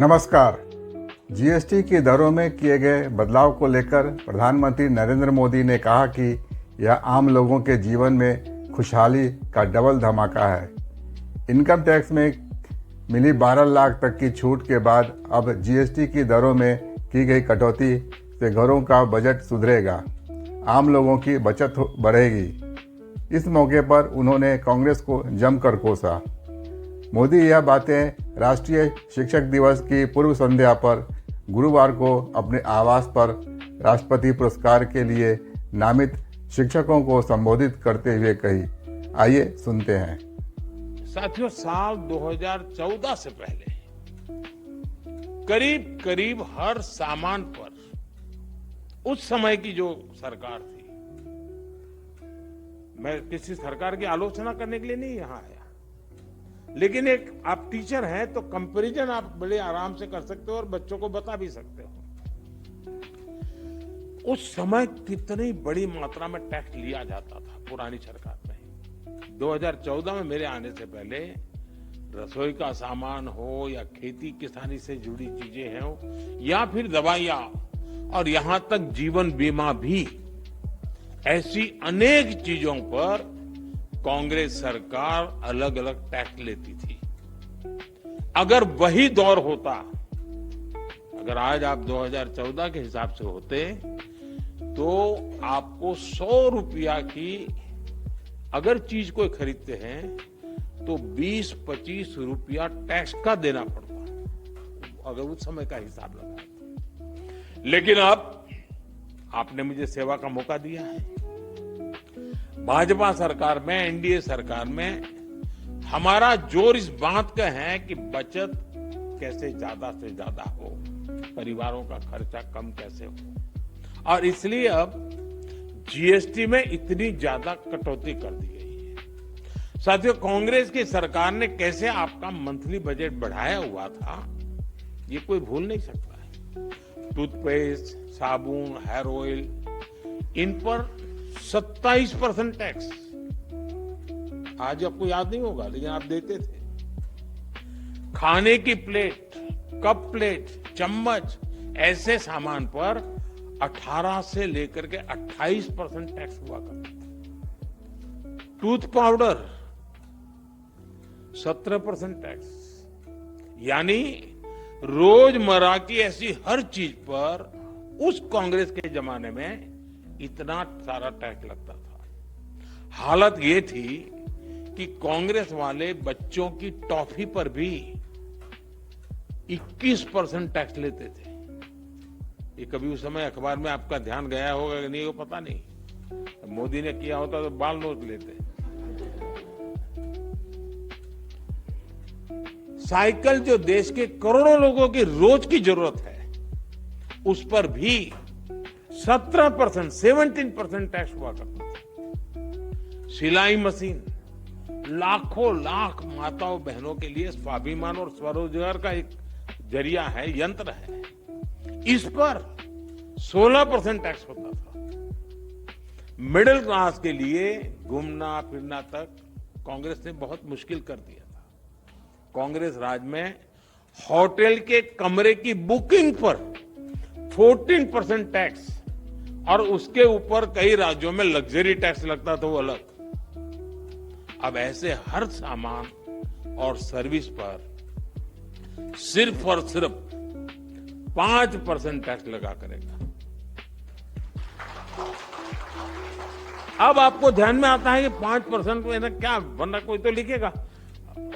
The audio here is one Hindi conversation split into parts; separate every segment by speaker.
Speaker 1: नमस्कार। जीएसटी की दरों में किए गए बदलाव को लेकर प्रधानमंत्री नरेंद्र मोदी ने कहा कि यह आम लोगों के जीवन में खुशहाली का डबल धमाका है। इनकम टैक्स में मिली 12 लाख तक की छूट के बाद अब जीएसटी की दरों में की गई कटौती से घरों का बजट सुधरेगा, आम लोगों की बचत बढ़ेगी। इस मौके पर उन्होंने कांग्रेस को जमकर कोसा। मोदी यह बातें राष्ट्रीय शिक्षक दिवस की पूर्व संध्या पर गुरुवार को अपने आवास पर राष्ट्रपति पुरस्कार के लिए नामित शिक्षकों को संबोधित करते हुए कही। आइए सुनते हैं।
Speaker 2: साथियों, साल 2014 से पहले करीब करीब हर सामान पर उस समय की जो सरकार थी, मैं किसी सरकार की आलोचना करने के लिए नहीं यहां आया, लेकिन एक आप टीचर हैं तो कंपैरिजन आप बड़े आराम से कर सकते हो और बच्चों को बता भी सकते हो। उस समय कितनी बड़ी मात्रा में टैक्स लिया जाता था पुरानी सरकार में। 2014 में मेरे आने से पहले रसोई का सामान हो या खेती किसानी से जुड़ी चीजें हो या फिर दवाइयां और यहां तक जीवन बीमा भी, ऐसी अनेक चीजों पर कांग्रेस सरकार अलग अलग टैक्स लेती थी। अगर वही दौर होता, अगर आज आप 2014 के हिसाब से होते तो आपको 100 रुपया की अगर चीज कोई खरीदते हैं तो 20-25 रुपया टैक्स का देना पड़ता, अगर उस समय का हिसाब लगा। लेकिन अब आपने मुझे सेवा का मौका दिया है। भाजपा सरकार में, एनडीए सरकार में हमारा जोर इस बात का है कि बचत कैसे ज्यादा से ज्यादा हो, परिवारों का खर्चा कम कैसे हो, और इसलिए अब जीएसटी में इतनी ज्यादा कटौती कर दी गई है। साथियों, कांग्रेस की सरकार ने कैसे आपका मंथली बजट बढ़ाया हुआ था, ये कोई भूल नहीं सकता है। टूथपेस्ट, साबुन, हेयर ऑयल, इन पर 27% टैक्स, आज आपको याद नहीं होगा लेकिन आप देते थे। खाने की प्लेट, कप प्लेट, चम्मच, ऐसे सामान पर 18 से लेकर के 28% टैक्स हुआ करता था। टूथ पाउडर 17% टैक्स, यानी रोजमर्रा की ऐसी हर चीज पर उस कांग्रेस के जमाने में इतना सारा टैक्स लगता था। हालत ये थी कि कांग्रेस वाले बच्चों की टॉफी पर भी 21% टैक्स लेते थे। ये कभी उस समय अखबार में आपका ध्यान गया होगा कि नहीं, वो पता नहीं। मोदी ने किया होता तो बाल नोट लेते। साइकिल जो देश के करोड़ों लोगों की रोज की जरूरत है, उस पर भी 17% टैक्स हुआ करता था। सिलाई मशीन लाखों लाख माताओं बहनों के लिए स्वाभिमान और स्वरोजगार का एक जरिया है, यंत्र है, इस पर 16% टैक्स होता था। मिडिल क्लास के लिए घूमना फिरना तक कांग्रेस ने बहुत मुश्किल कर दिया था। कांग्रेस राज में होटल के कमरे की बुकिंग पर 14% टैक्स और उसके ऊपर कई राज्यों में लग्जरी टैक्स लगता था, वो अलग। अब ऐसे हर सामान और सर्विस पर सिर्फ और सिर्फ 5% टैक्स लगा करेगा। अब आपको ध्यान में आता है कि 5% में ना क्या, वरना कोई तो लिखेगा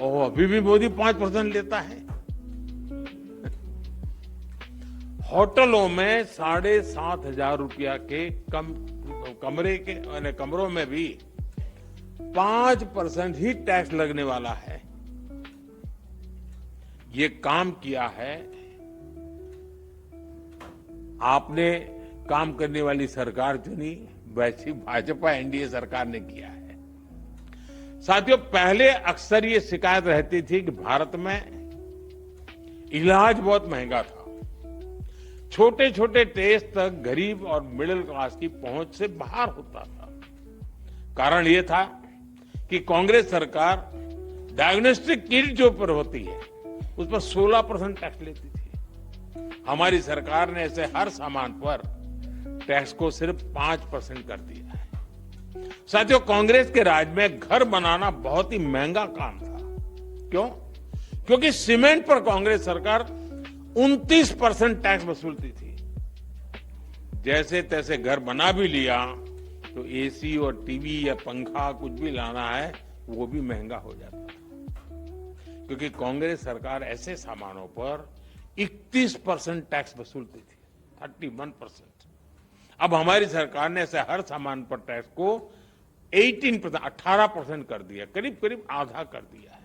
Speaker 2: ओह अभी भी मोदी 5% लेता है। होटलों में 7,500 रुपया के कमरे के कमरों में भी 5% ही टैक्स लगने वाला है। ये काम किया है, आपने काम करने वाली सरकार चुनी, वैसी भाजपा एनडीए सरकार ने किया है। साथियों, पहले अक्सर ये शिकायत रहती थी कि भारत में इलाज बहुत महंगा था, छोटे छोटे टेस्ट तक गरीब और मिडिल क्लास की पहुंच से बाहर होता था। कारण यह था कि कांग्रेस सरकार डायग्नोस्टिक किट जो पर होती है उस पर 16% टैक्स लेती थी। हमारी सरकार ने ऐसे हर सामान पर टैक्स को सिर्फ 5% कर दिया है। साथियों, कांग्रेस के राज में घर बनाना बहुत ही महंगा काम था। क्यों? क्योंकि सीमेंट पर कांग्रेस सरकार 29% टैक्स वसूलती थी। जैसे तैसे घर बना भी लिया तो एसी और टीवी या पंखा कुछ भी लाना है वो भी महंगा हो जाता है, क्योंकि कांग्रेस सरकार ऐसे सामानों पर 31% टैक्स वसूलती थी, 31%। अब हमारी सरकार ने ऐसे हर सामान पर टैक्स को 18% कर दिया, करीब करीब आधा कर दिया है।